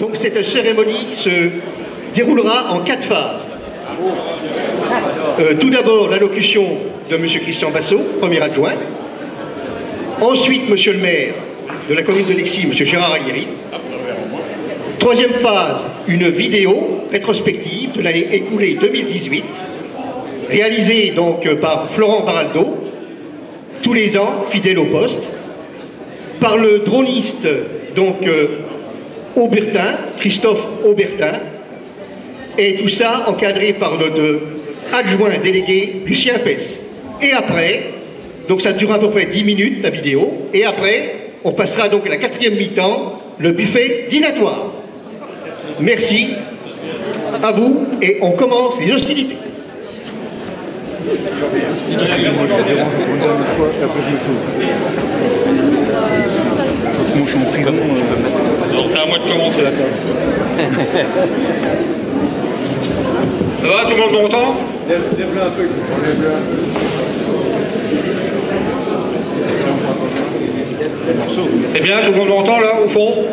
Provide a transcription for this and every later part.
Donc cette cérémonie se déroulera en 4 phases. Tout d'abord, l'allocution de M. Christian Bassot, premier adjoint. Ensuite, M. le maire de la commune de Lexie, M. Gérard Aguirre. Troisième phase, une vidéo rétrospective de l'année écoulée 2018, réalisée donc par Florent Baraldo, tous les ans, fidèle au poste, par le droniste donc Aubertin, Christophe Aubertin, et tout ça encadré par notre adjoint délégué Lucien Pess. Et après, donc ça dure à peu près 10 minutes la vidéo, et après on passera donc à la 4e mi-temps, le buffet dînatoire. Merci à vous et on commence les hostilités. Moi je suis en prison. Non, c'est à moi de commencer la table. Ça va, tout le monde m'entend? Lève-le un peu. C'est bien, tout le monde m'entend là, au fond?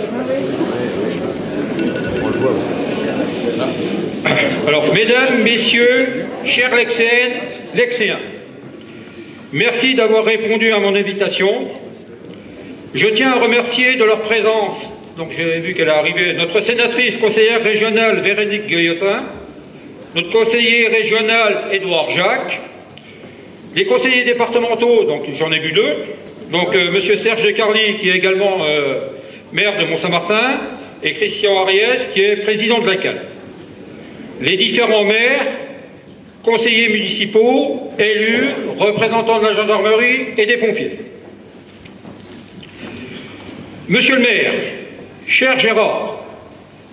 Alors, mesdames, messieurs, chers Lexéennes, Lexéens, merci d'avoir répondu à mon invitation. Je tiens à remercier de leur présence, donc j'ai vu qu'elle est arrivée, notre sénatrice conseillère régionale Véronique Guillotin, notre conseiller régional Édouard Jacques, les conseillers départementaux, donc j'en ai vu 2, donc monsieur Serge Carly qui est également maire de Mont-Saint-Martin et Christian Ariès qui est président de la CAL. Les différents maires, conseillers municipaux, élus, représentants de la gendarmerie et des pompiers. Monsieur le maire, cher Gérard,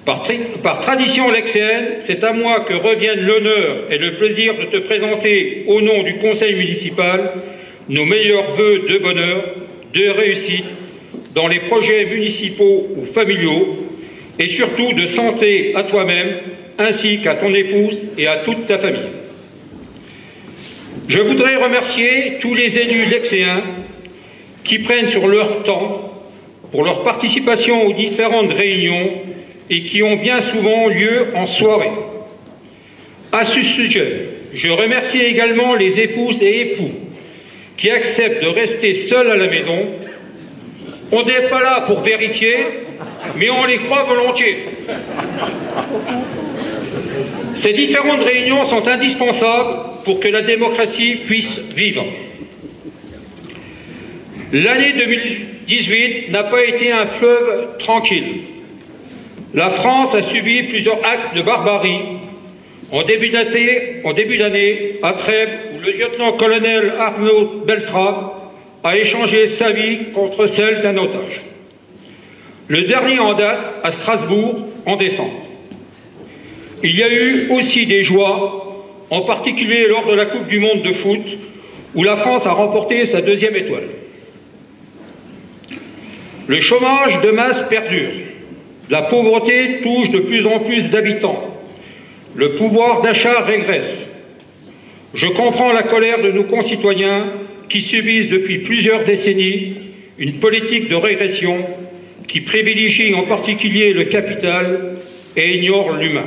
par tradition lexéenne, c'est à moi que reviennent l'honneur et le plaisir de te présenter au nom du conseil municipal nos meilleurs vœux de bonheur, de réussite dans les projets municipaux ou familiaux et surtout de santé à toi-même ainsi qu'à ton épouse et à toute ta famille. Je voudrais remercier tous les élus lexéens qui prennent sur leur temps pour leur participation aux différentes réunions et qui ont bien souvent lieu en soirée. À ce sujet, je remercie également les épouses et époux qui acceptent de rester seuls à la maison. On n'est pas là pour vérifier, mais on les croit volontiers. Ces différentes réunions sont indispensables pour que la démocratie puisse vivre. L'année 2018 n'a pas été un fleuve tranquille. La France a subi plusieurs actes de barbarie. En début d'année, à Trèbes, où le lieutenant-colonel Arnaud Beltrame a échangé sa vie contre celle d'un otage. Le dernier en date, à Strasbourg, en décembre. Il y a eu aussi des joies, en particulier lors de la Coupe du Monde de foot, où la France a remporté sa 2e étoile. Le chômage de masse perdure. La pauvreté touche de plus en plus d'habitants. Le pouvoir d'achat régresse. Je comprends la colère de nos concitoyens qui subissent depuis plusieurs décennies une politique de régression qui privilégie en particulier le capital et ignore l'humain.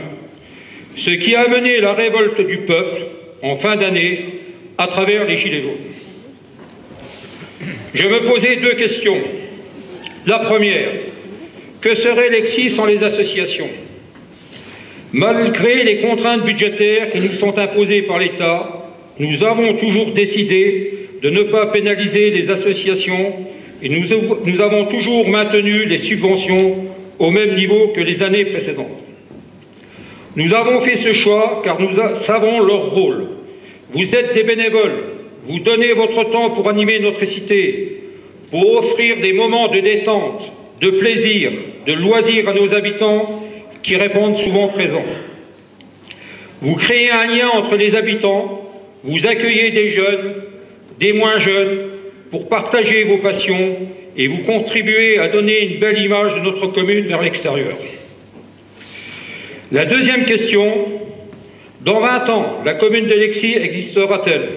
Ce qui a amené la révolte du peuple en fin d'année à travers les Gilets jaunes. Je me posais 2 questions. La première, que serait Lexie sans les associations? Malgré les contraintes budgétaires qui nous sont imposées par l'État, nous avons toujours décidé de ne pas pénaliser les associations et nous avons toujours maintenu les subventions au même niveau que les années précédentes. Nous avons fait ce choix car nous savons leur rôle. Vous êtes des bénévoles, vous donnez votre temps pour animer notre cité, pour offrir des moments de détente, de plaisir, de loisir à nos habitants qui répondent souvent présents. Vous créez un lien entre les habitants, vous accueillez des jeunes, des moins jeunes, pour partager vos passions et vous contribuez à donner une belle image de notre commune vers l'extérieur. La deuxième question, dans 20 ans, la commune de Lexie existera-t-elle?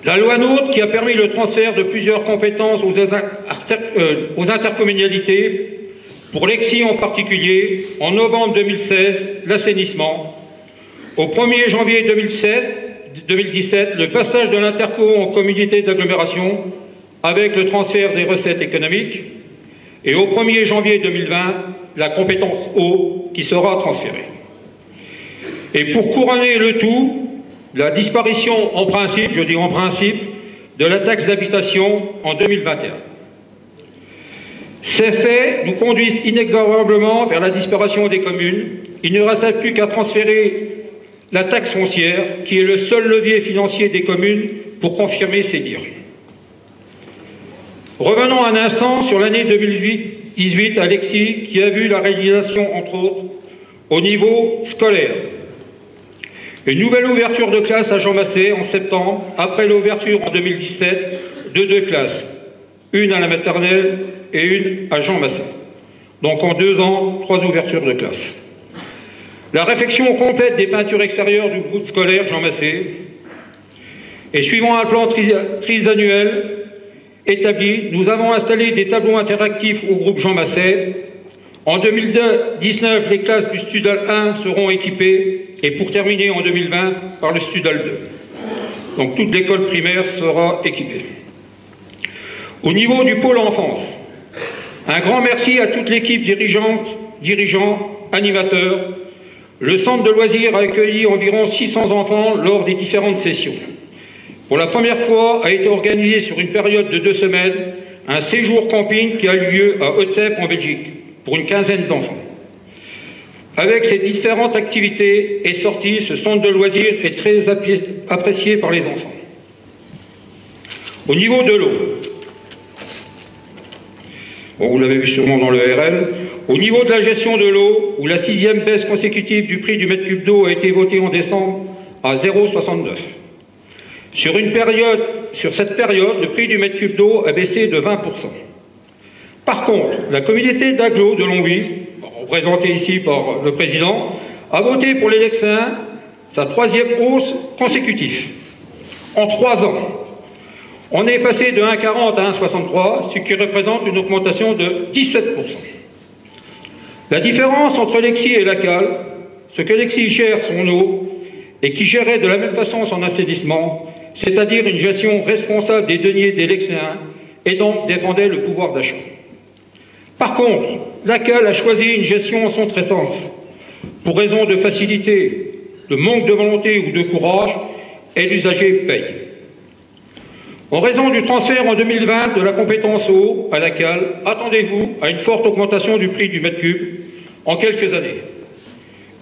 La loi NOTRe, qui a permis le transfert de plusieurs compétences aux intercommunalités, Pour l'Exi en particulier, en novembre 2016, l'assainissement. Au 1er janvier 2017, le passage de l'Interco en communauté d'agglomération avec le transfert des recettes économiques. Et au 1er janvier 2020, la compétence eau qui sera transférée. Et pour couronner le tout, la disparition en principe, je dis en principe, de la taxe d'habitation en 2021. Ces faits nous conduisent inexorablement vers la disparition des communes. Il ne reste plus qu'à transférer la taxe foncière, qui est le seul levier financier des communes pour confirmer ces dires. Revenons un instant sur l'année 2018 à l'Exi, qui a vu la réalisation, entre autres, au niveau scolaire. Une nouvelle ouverture de classe à Jean Massé en septembre, après l'ouverture en 2017 de 2 classes, une à la maternelle et une à Jean Massé. Donc en 2 ans, 3 ouvertures de classe. La réfection complète des peintures extérieures du groupe scolaire Jean Massé. Et suivant un plan trisannuel établi, nous avons installé des tableaux interactifs au groupe Jean Massé. En 2019, les classes du Studal 1 seront équipées et pour terminer en 2020 par le Studal 2. Donc toute l'école primaire sera équipée. Au niveau du pôle enfance, un grand merci à toute l'équipe dirigeants, animateurs. Le centre de loisirs a accueilli environ 600 enfants lors des différentes sessions. Pour la première fois, a été organisé sur une période de 2 semaines un séjour camping qui a eu lieu à Otep en Belgique pour une quinzaine d'enfants. Avec ces différentes activités et sorties, ce centre de loisirs est très apprécié par les enfants. Au niveau de l'eau, bon, vous l'avez vu sûrement dans le RL, au niveau de la gestion de l'eau, où la 6e baisse consécutive du prix du mètre cube d'eau a été votée en décembre à 0,69. Sur cette période, le prix du mètre cube d'eau a baissé de 20%. Par contre, la communauté d'agglo de Longwy, représentée ici par le président, a voté pour les Lexéens sa 3e hausse consécutive. En 3 ans, on est passé de 1,40 à 1,63, ce qui représente une augmentation de 17%. La différence entre l'Exi et la Cale, ce que l'Exi gère son eau et qui gérait de la même façon son assainissement, c'est-à-dire une gestion responsable des deniers des Lexéens et donc défendait le pouvoir d'achat. Par contre, la Cale a choisi une gestion en son traitance pour raison de facilité, de manque de volonté ou de courage, et l'usager paye. En raison du transfert en 2020 de la compétence eau à la Cale, attendez-vous à une forte augmentation du prix du mètre cube en quelques années.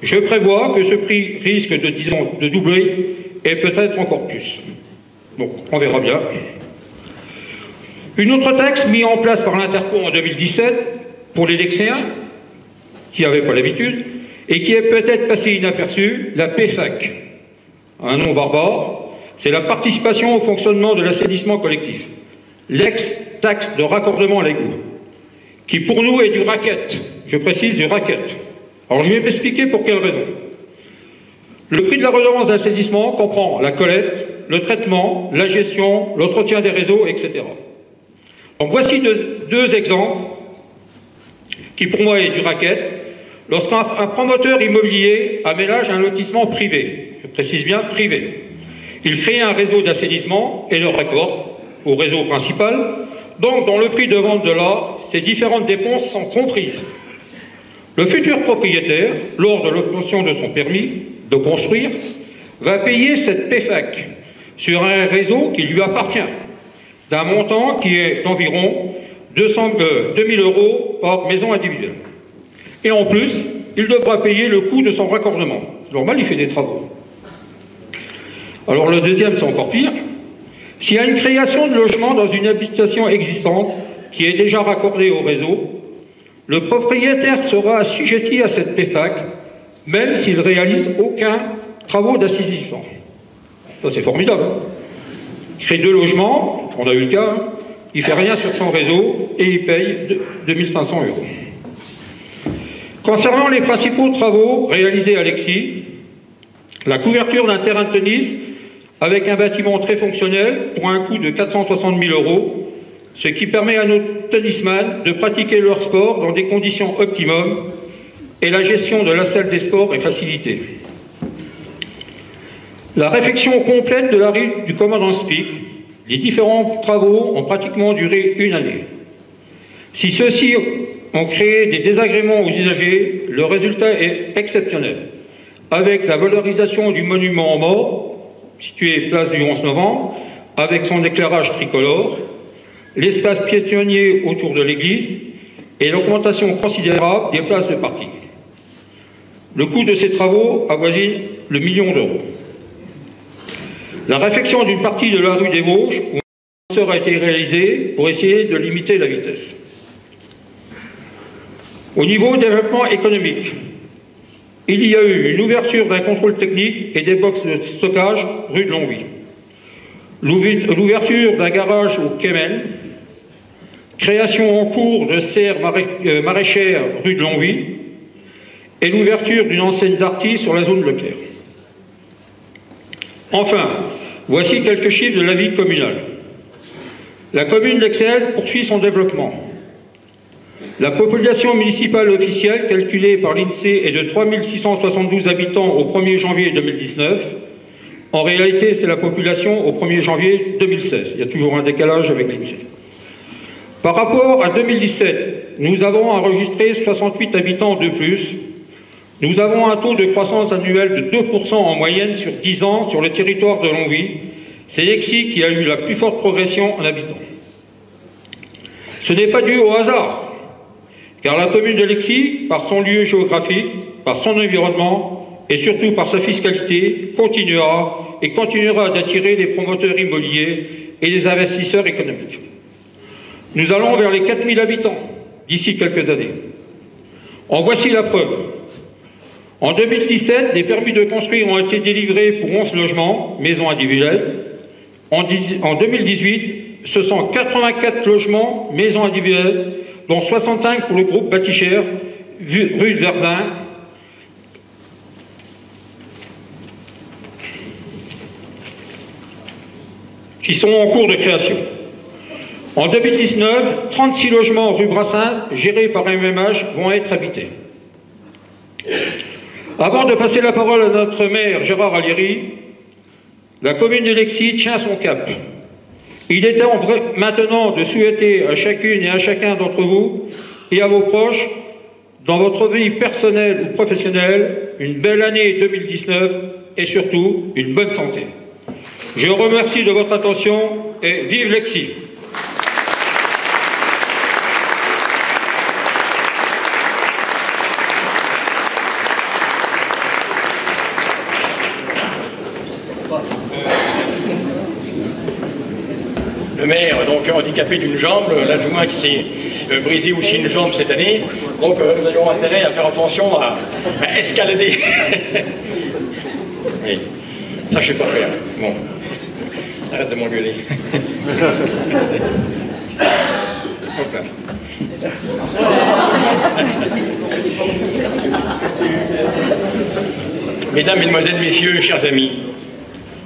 Je prévois que ce prix risque de doubler et peut-être encore plus. Donc, on verra bien. Une autre taxe mise en place par l'Interco en 2017 pour les Lexéens, qui n'avaient pas l'habitude, et qui est peut-être passée inaperçue, la PFAC. Un nom barbare, c'est la participation au fonctionnement de l'assainissement collectif. L'ex-taxe de raccordement à l'égout, qui pour nous est du racket. Je précise du racket. Alors je vais m'expliquer pour quelle raison. Le prix de la redevance d'assainissement comprend la collecte, le traitement, la gestion, l'entretien des réseaux, etc. Donc voici deux exemples qui pour moi est du racket. Lorsqu'un promoteur immobilier aménage un lotissement privé, je précise bien privé, il crée un réseau d'assainissement et le raccorde au réseau principal. Donc dans le prix de vente de l'art, ces différentes dépenses sont comprises. Le futur propriétaire, lors de l'obtention de son permis de construire, va payer cette PFAC sur un réseau qui lui appartient, d'un montant qui est d'environ 2 000 € par maison individuelle. Et en plus, il devra payer le coût de son raccordement. C'est normal, il fait des travaux. Alors le deuxième, c'est encore pire. S'il y a une création de logement dans une habitation existante qui est déjà raccordée au réseau, le propriétaire sera assujetti à cette PFAC, même s'il ne réalise aucun travaux d'assainissement. Ça, c'est formidable. Il crée 2 logements, on a eu le cas, hein. Il ne fait rien sur son réseau et il paye 2 500 €. Concernant les principaux travaux réalisés à l'Exi, la couverture d'un terrain de tennis avec un bâtiment très fonctionnel pour un coût de 460 000 €, ce qui permet à nos tennisman de pratiquer leur sport dans des conditions optimum et la gestion de la salle des sports est facilitée. La réfection complète de la rue du commandant Spic, les différents travaux ont pratiquement duré une année. Si ceux-ci ont créé des désagréments aux usagers, le résultat est exceptionnel, avec la valorisation du monument aux morts, situé place du 11 novembre, avec son éclairage tricolore, l'espace piétonnier autour de l'église et l'augmentation considérable des places de parking. Le coût de ces travaux avoisine le million d'euros. La réfection d'une partie de la rue des Vosges où un ascenseur a été réalisé pour essayer de limiter la vitesse. Au niveau développement économique, il y a eu une ouverture d'un contrôle technique et des boxes de stockage rue de Longwy. L'ouverture d'un garage au Kémen, création en cours de serres maraîchères rue de Longwy et l'ouverture d'une enseigne Darty sur la zone Leclerc. Enfin, voici quelques chiffres de la vie communale. La commune d'Excel poursuit son développement. La population municipale officielle calculée par l'INSEE est de 3 672 habitants au 1er janvier 2019. En réalité, c'est la population au 1er janvier 2016. Il y a toujours un décalage avec l'INSEE. Par rapport à 2017, nous avons enregistré 68 habitants de plus. Nous avons un taux de croissance annuelle de 2% en moyenne sur 10 ans sur le territoire de Longwy. C'est Lexy qui a eu la plus forte progression en habitants. Ce n'est pas dû au hasard, car la commune de Lexy, par son lieu géographique, par son environnement et surtout par sa fiscalité, continuera d'attirer les promoteurs immobiliers et les investisseurs économiques. Nous allons vers les 4000 habitants d'ici quelques années. En voici la preuve. En 2017, des permis de construire ont été délivrés pour 11 logements, maisons individuelles. En 2018, ce sont 84 logements, maisons individuelles, dont 65 pour le groupe Batichère, rue de Verdun. Qui sont en cours de création. En 2019, 36 logements rue Brassin, gérés par MMH, vont être habités. Avant de passer la parole à notre maire Gérard Aliéry, la commune de Lexy tient son cap. Il est temps maintenant de souhaiter à chacune et à chacun d'entre vous et à vos proches, dans votre vie personnelle ou professionnelle, une belle année 2019 et surtout une bonne santé. Je vous remercie de votre attention et vive Lexy! Le maire, donc handicapé d'une jambe, l'adjoint qui s'est brisé aussi une jambe cette année, donc nous avons intérêt à faire attention à escalader. Oui. Ça, je ne sais pas faire. Bon, arrête de m'engueuler. Hop là. Mesdames, Mesdemoiselles, Messieurs, chers amis,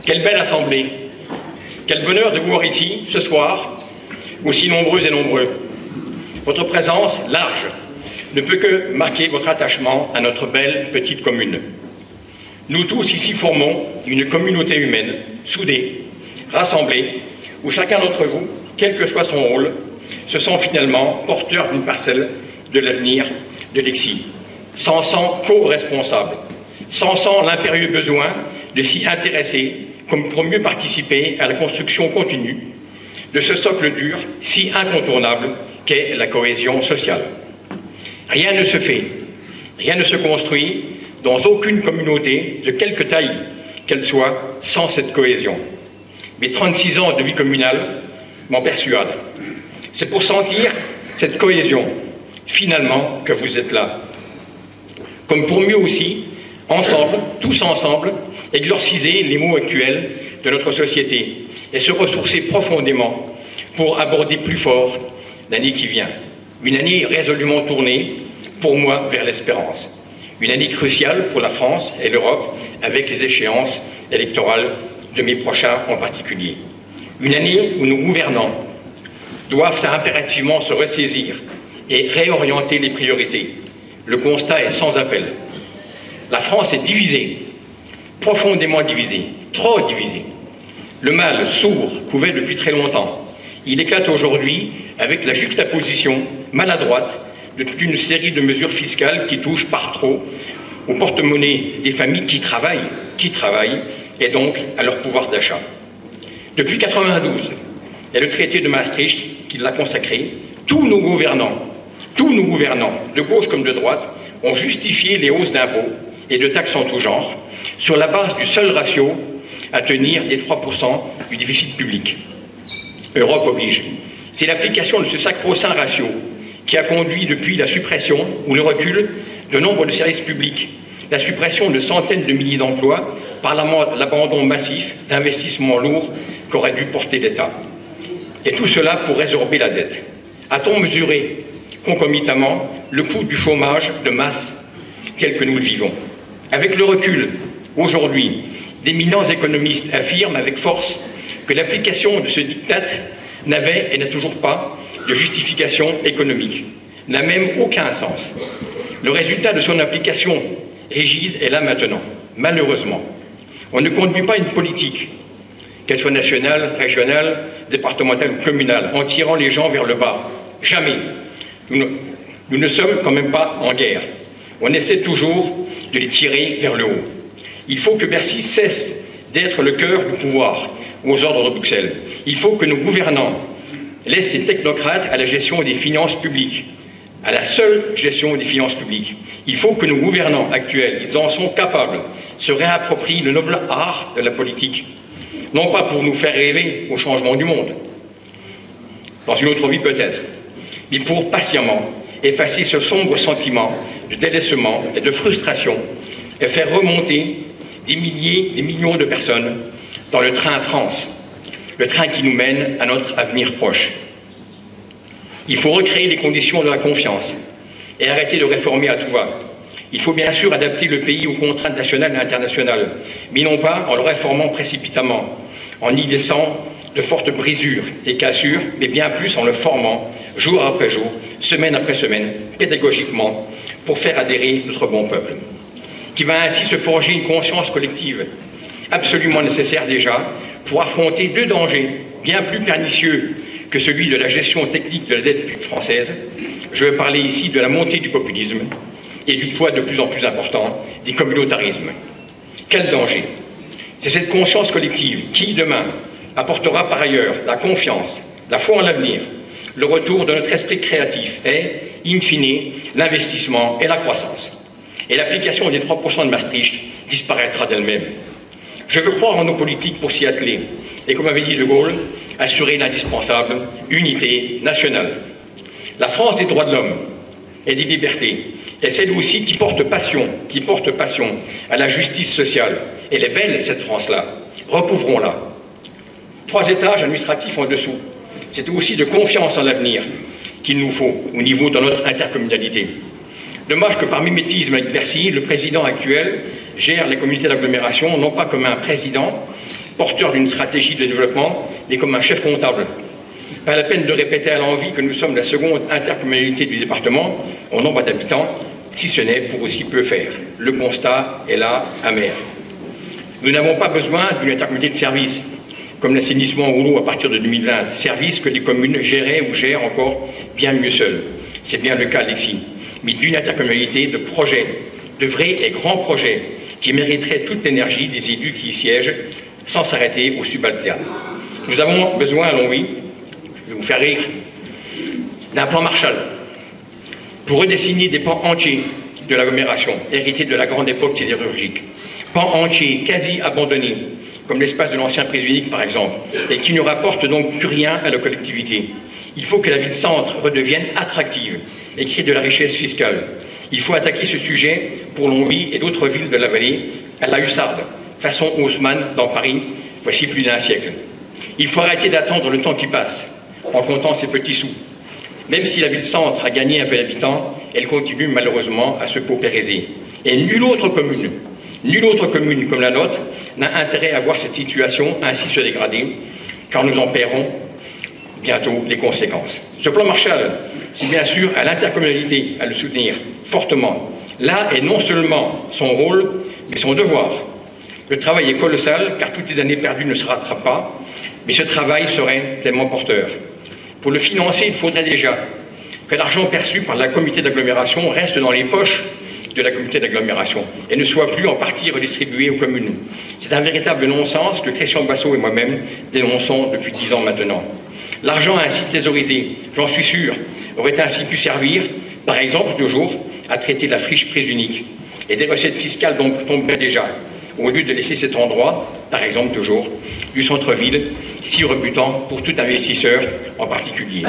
quelle belle assemblée. Quel bonheur de vous voir ici, ce soir, aussi nombreux et nombreux. Votre présence, large, ne peut que marquer votre attachement à notre belle petite commune. Nous tous ici formons une communauté humaine, soudée, rassemblée, où chacun d'entre vous, quel que soit son rôle, se sent finalement porteur d'une parcelle de l'avenir de Lexy, s'en sent co-responsable, s'en sent l'impérieux besoin de s'y intéresser comme pour mieux participer à la construction continue de ce socle dur si incontournable qu'est la cohésion sociale. Rien ne se fait, rien ne se construit dans aucune communauté, de quelque taille qu'elle soit, sans cette cohésion. Mes 36 ans de vie communale m'en persuadent. C'est pour sentir cette cohésion, finalement, que vous êtes là. Comme pour mieux aussi, ensemble, tous ensemble, exorciser les maux actuels de notre société et se ressourcer profondément pour aborder plus fort l'année qui vient. Une année résolument tournée, pour moi, vers l'espérance. Une année cruciale pour la France et l'Europe, avec les échéances électorales de mai prochain en particulier. Une année où nos gouvernants doivent impérativement se ressaisir et réorienter les priorités. Le constat est sans appel. La France est divisée, profondément divisée, trop divisée. Le mal sourd couvait depuis très longtemps. Il éclate aujourd'hui avec la juxtaposition maladroite de toute une série de mesures fiscales qui touchent par trop au porte-monnaie des familles qui travaillent, et donc à leur pouvoir d'achat. Depuis 1992, et le traité de Maastricht qui l'a consacré, tous nos gouvernants, de gauche comme de droite, ont justifié les hausses d'impôts et de taxes en tout genre sur la base du seul ratio à tenir des 3% du déficit public. Europe oblige. C'est l'application de ce sacro-saint ratio qui a conduit depuis la suppression ou le recul de nombre de services publics, la suppression de centaines de milliers d'emplois par l'abandon massif d'investissements lourds qu'aurait dû porter l'État. Et tout cela pour résorber la dette. A-t-on mesuré concomitamment le coût du chômage de masse tel que nous le vivons? Avec le recul, aujourd'hui, d'éminents économistes affirment avec force que l'application de ce diktat n'avait et n'a toujours pas de justification économique, n'a même aucun sens. Le résultat de son application rigide est là maintenant, malheureusement. On ne conduit pas une politique, qu'elle soit nationale, régionale, départementale ou communale, en tirant les gens vers le bas. Jamais. Nous ne sommes quand même pas en guerre. On essaie toujours de les tirer vers le haut. Il faut que Bercy cesse d'être le cœur du pouvoir aux ordres de Bruxelles. Il faut que nos gouvernants laissent ces technocrates à la gestion des finances publiques, à la seule gestion des finances publiques. Il faut que nos gouvernants actuels, ils en sont capables, se réapproprient le noble art de la politique, non pas pour nous faire rêver au changement du monde, dans une autre vie peut-être, mais pour patiemment effacer ce sombre sentiment de délaissement et de frustration et faire remonter des milliers, des millions de personnes dans le train France, le train qui nous mène à notre avenir proche. Il faut recréer les conditions de la confiance et arrêter de réformer à tout va. Il faut bien sûr adapter le pays aux contraintes nationales et internationales, mais non pas en le réformant précipitamment, en y laissant de fortes brisures et cassures, mais bien plus en le formant jour après jour, semaine après semaine, pédagogiquement, pour faire adhérer notre bon peuple, qui va ainsi se forger une conscience collective absolument nécessaire déjà pour affronter deux dangers bien plus pernicieux que celui de la gestion technique de la dette française. Je veux parler ici de la montée du populisme et du poids de plus en plus important des communautarismes. Quel danger! C'est cette conscience collective qui, demain, apportera par ailleurs la confiance, la foi en l'avenir, le retour de notre esprit créatif et, in fine, l'investissement et la croissance. Et l'application des 3% de Maastricht disparaîtra d'elle-même. Je veux croire en nos politiques pour s'y atteler et, comme avait dit De Gaulle, assurer l'indispensable unité nationale. La France des droits de l'homme et des libertés est celle aussi qui porte passion à la justice sociale. Elle est belle, cette France-là. Recouvrons-la. 3 étages administratifs en dessous. C'est aussi de confiance en l'avenir qu'il nous faut au niveau de notre intercommunalité. Dommage que par mimétisme avec Bercy, le président actuel gère les communautés d'agglomération non pas comme un président porteur d'une stratégie de développement, mais comme un chef comptable. Pas la peine de répéter à l'envi que nous sommes la seconde intercommunalité du département en nombre d'habitants, si ce n'est pour aussi peu faire. Le constat est là, amer. Nous n'avons pas besoin d'une intercommunalité de services, comme l'assainissement ou l'eau à partir de 2020, services que les communes géraient ou gèrent encore bien mieux seules. C'est bien le cas d'Exy, mais d'une intercommunalité de projets, de vrais et grands projets, qui mériteraient toute l'énergie des élus qui y siègent, sans s'arrêter au subalterne. Nous avons besoin, allons-y, je vais vous faire rire, d'un plan Marshall, pour redessiner des pans entiers de l'agglomération, hérités de la grande époque sidérurgique. Pans entiers, quasi abandonnés, comme l'espace de l'ancien prise unique par exemple, et qui ne rapportent donc plus rien à la collectivité. Il faut que la ville-centre redevienne attractive et crée de la richesse fiscale. Il faut attaquer ce sujet pour Longwy et d'autres villes de la vallée à la hussarde, façon Haussmann dans Paris, voici plus d'un siècle. Il faut arrêter d'attendre le temps qui passe, en comptant ses petits sous. Même si la ville-centre a gagné un peu d'habitants, elle continue malheureusement à se paupériser. Et nulle autre commune comme la nôtre n'a intérêt à voir cette situation ainsi se dégrader, car nous en paierons bientôt les conséquences. Ce plan Marshall, c'est bien sûr à l'intercommunalité à le soutenir fortement. Là est non seulement son rôle, mais son devoir. Le travail est colossal, car toutes les années perdues ne se rattrapent pas, mais ce travail serait tellement porteur. Pour le financer, il faudrait déjà que l'argent perçu par la communauté d'agglomération reste dans les poches de la communauté d'agglomération et ne soit plus en partie redistribué aux communes. C'est un véritable non-sens que Christian Bassot et moi-même dénonçons depuis 10 ans maintenant. L'argent ainsi thésaurisé, j'en suis sûr, aurait ainsi pu servir, par exemple toujours, à traiter la friche prise unique et des recettes fiscales dont tomberaient déjà, au lieu de laisser cet endroit, par exemple toujours, du centre-ville, si rebutant pour tout investisseur en particulier.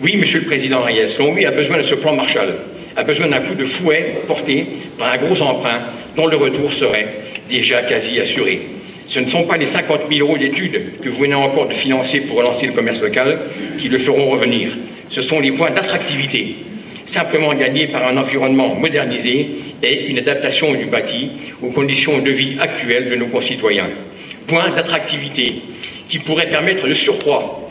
Oui, Monsieur le Président Reyes, Longwy a besoin de ce plan Marshall, a besoin d'un coup de fouet porté par un gros emprunt dont le retour serait déjà quasi assuré. Ce ne sont pas les 50 000 € d'études que vous venez encore de financer pour relancer le commerce local qui le feront revenir. Ce sont les points d'attractivité, simplement gagnés par un environnement modernisé et une adaptation du bâti aux conditions de vie actuelles de nos concitoyens. Points d'attractivité qui pourraient permettre de surcroît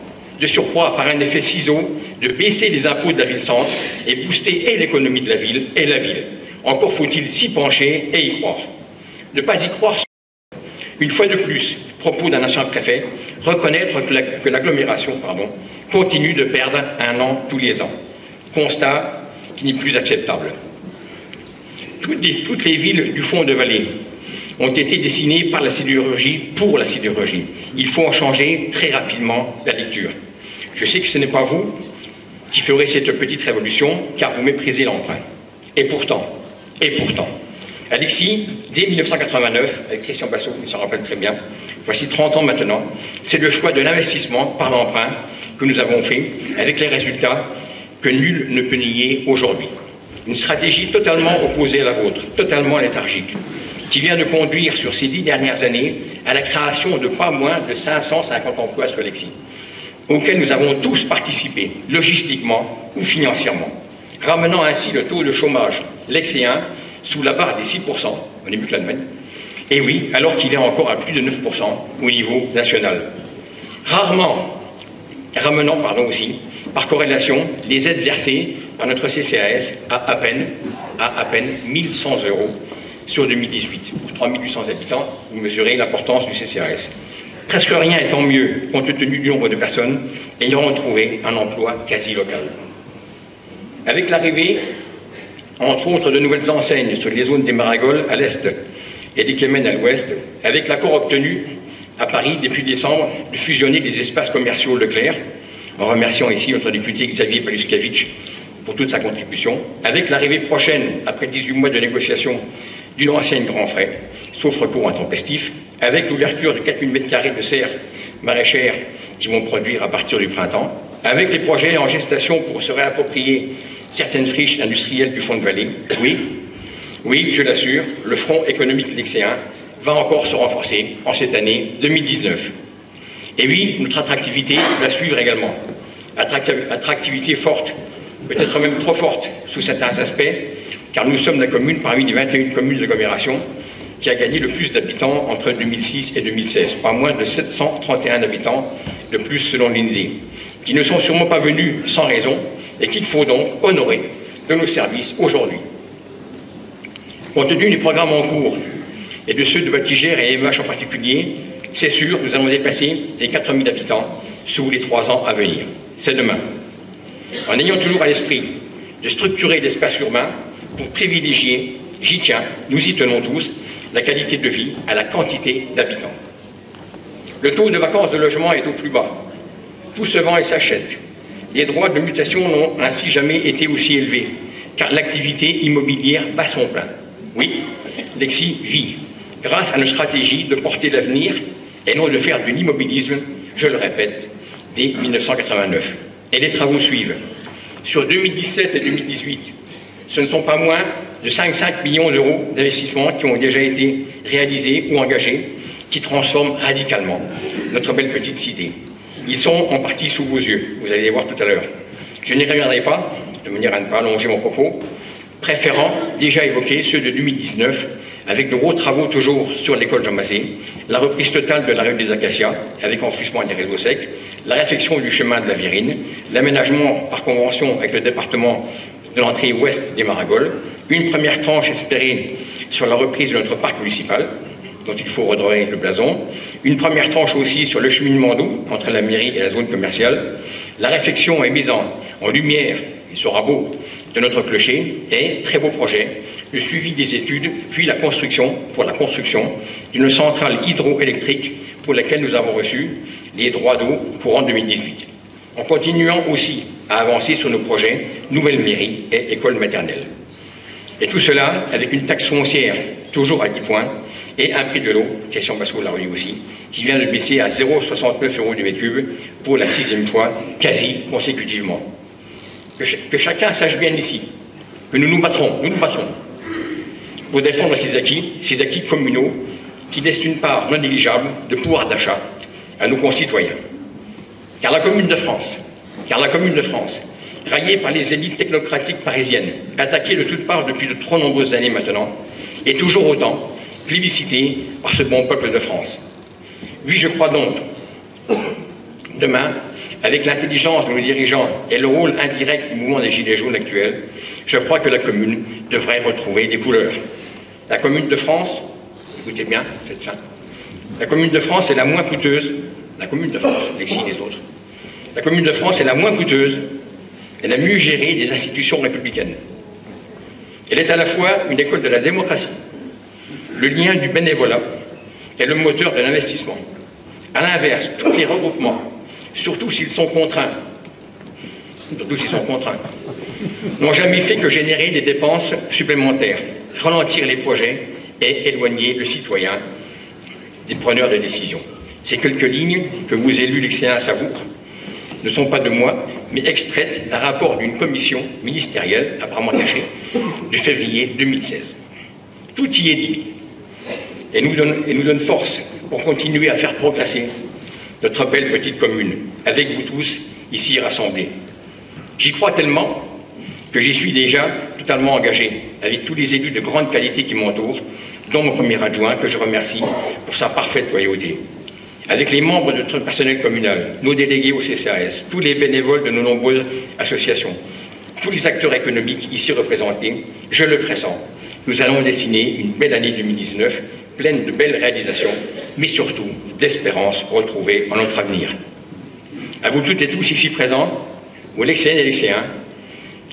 par un effet ciseau, de baisser les impôts de la ville-centre et booster et l'économie de la ville et la ville. Encore faut-il s'y pencher et y croire. Ne pas y croire, une fois de plus, propos d'un ancien préfet, reconnaître que l'agglomération continue de perdre 1 an tous les ans. Constat qui n'est plus acceptable. Toutes les villes du fond de vallée ont été dessinées par la sidérurgie pour la sidérurgie. Il faut en changer très rapidement la lecture. Je sais que ce n'est pas vous qui ferez cette petite révolution, car vous méprisez l'emprunt. Et pourtant, Alexis, dès 1989, avec Christian Bassot, il s'en rappelle très bien, voici 30 ans maintenant, c'est le choix de l'investissement par l'emprunt que nous avons fait, avec les résultats que nul ne peut nier aujourd'hui. Une stratégie totalement opposée à la vôtre, totalement léthargique, qui vient de conduire sur ces 10 dernières années à la création de pas moins de 550 emplois sur Alexis, auxquels nous avons tous participé, logistiquement ou financièrement, ramenant ainsi le taux de chômage lexéen sous la barre des 6%, au début de l'Allemagne, et oui, alors qu'il est encore à plus de 9% au niveau national. Ramenant aussi, par corrélation, les aides versées par notre CCAS à peine 1 100 € sur 2018. Pour 3 800 habitants, vous mesurez l'importance du CCAS. Presque rien étant mieux, compte tenu du nombre de personnes ayant retrouvé un emploi quasi local. Avec l'arrivée, entre autres, de nouvelles enseignes sur les zones des Maragols à l'est et des Kémen à l'ouest, avec l'accord obtenu à Paris depuis décembre de fusionner les espaces commerciaux Leclerc, en remerciant ici notre député Xavier Paluskevitch pour toute sa contribution, avec l'arrivée prochaine, après 18 mois de négociation, d'une enseigne Grand Frais, sauf recours intempestif, avec l'ouverture de 4 000 m² de serres maraîchères qui vont produire à partir du printemps, avec les projets en gestation pour se réapproprier certaines friches industrielles du fond de vallée. Oui, je l'assure, le front économique lexéen va encore se renforcer en cette année 2019. Et oui, notre attractivité va suivre également. Attractivité forte, peut-être même trop forte sous certains aspects, car nous sommes la commune parmi les 21 communes d'agglomération qui a gagné le plus d'habitants entre 2006 et 2016, pas moins de 731 habitants de plus selon l'INSEE, qui ne sont sûrement pas venus sans raison et qu'il faut donc honorer de nos services aujourd'hui. Compte tenu des programmes en cours et de ceux de Batigère et MH en particulier, c'est sûr, nous allons dépasser les 4 000 habitants sous les 3 ans à venir. C'est demain. En ayant toujours à l'esprit de structurer l'espace urbain pour privilégier, j'y tiens, nous y tenons tous, la qualité de vie à la quantité d'habitants. Le taux de vacances de logement est au plus bas. Tout se vend et s'achète. Les droits de mutation n'ont ainsi jamais été aussi élevés, car l'activité immobilière bat son plein. Oui, Lexi vit, grâce à nos stratégies de porter l'avenir et non de faire de l'immobilisme, je le répète, dès 1989. Et les travaux suivent. Sur 2017 et 2018, ce ne sont pas moins de 5 millions d'euros d'investissements qui ont déjà été réalisés ou engagés, qui transforment radicalement notre belle petite cité. Ils sont en partie sous vos yeux, vous allez les voir tout à l'heure. Je n'y reviendrai pas, de manière à ne pas allonger mon propos, préférant déjà évoquer ceux de 2019, avec de gros travaux toujours sur l'école Jean Massé, la reprise totale de la rue des Acacias, avec enfouissement des réseaux secs, la réfection du chemin de la Virine, l'aménagement par convention avec le département de l'entrée ouest des Maragols, une première tranche espérée sur la reprise de notre parc municipal, dont il faut redorer le blason, une première tranche aussi sur le cheminement d'eau entre la mairie et la zone commerciale, la réfection et mise en lumière, il sera beau, de notre clocher, et, très beau projet, le suivi des études, puis la construction d'une centrale hydroélectrique pour laquelle nous avons reçu les droits d'eau courant 2018. En continuant aussi à avancer sur nos projets nouvelle mairie et école maternelle. Et tout cela avec une taxe foncière toujours à 10 points et un prix de l'eau, Christian Bassot l'a redit aussi, qui vient de baisser à 0,69 € du mètre cube pour la 6e fois, quasi consécutivement. Que chacun sache bien ici que nous nous battrons pour défendre ces acquis communaux qui laissent une part non négligeable de pouvoir d'achat à nos concitoyens. Car la commune de France, raillée par les élites technocratiques parisiennes, attaquée de toutes parts depuis de trop nombreuses années maintenant, est toujours autant plébiscitée par ce bon peuple de France. Oui, je crois donc, demain, avec l'intelligence de nos dirigeants et le rôle indirect du mouvement des Gilets jaunes actuel, je crois que la commune devrait retrouver des couleurs. La commune de France, écoutez bien, faites ça, la commune de France est la moins coûteuse, la commune de France, Lexi des autres, la commune de France est la moins coûteuse et la mieux gérée des institutions républicaines. Elle est à la fois une école de la démocratie, le lien du bénévolat et le moteur de l'investissement. À l'inverse, tous les regroupements, surtout s'ils sont contraints, n'ont jamais fait que générer des dépenses supplémentaires, ralentir les projets et éloigner le citoyen des preneurs de décision. Ces quelques lignes que vous élus lycéens savourent ne sont pas de moi, mais extraites d'un rapport d'une commission ministérielle, apparemment cachée, du février 2016. Tout y est dit et nous donne force pour continuer à faire progresser notre belle petite commune, avec vous tous ici rassemblés. J'y crois tellement que j'y suis déjà totalement engagé, avec tous les élus de grande qualité qui m'entourent, dont mon premier adjoint, que je remercie pour sa parfaite loyauté. Avec les membres de notre personnel communal, nos délégués au CCAS, tous les bénévoles de nos nombreuses associations, tous les acteurs économiques ici représentés, je le pressens, nous allons dessiner une belle année 2019, pleine de belles réalisations, mais surtout d'espérance retrouvée en notre avenir. À vous toutes et tous ici présents, aux lycéennes et lycéens,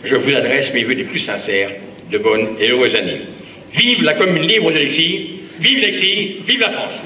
je vous adresse mes vœux les plus sincères de bonnes et heureuses années. Vive la commune libre de Lexi, vive la France!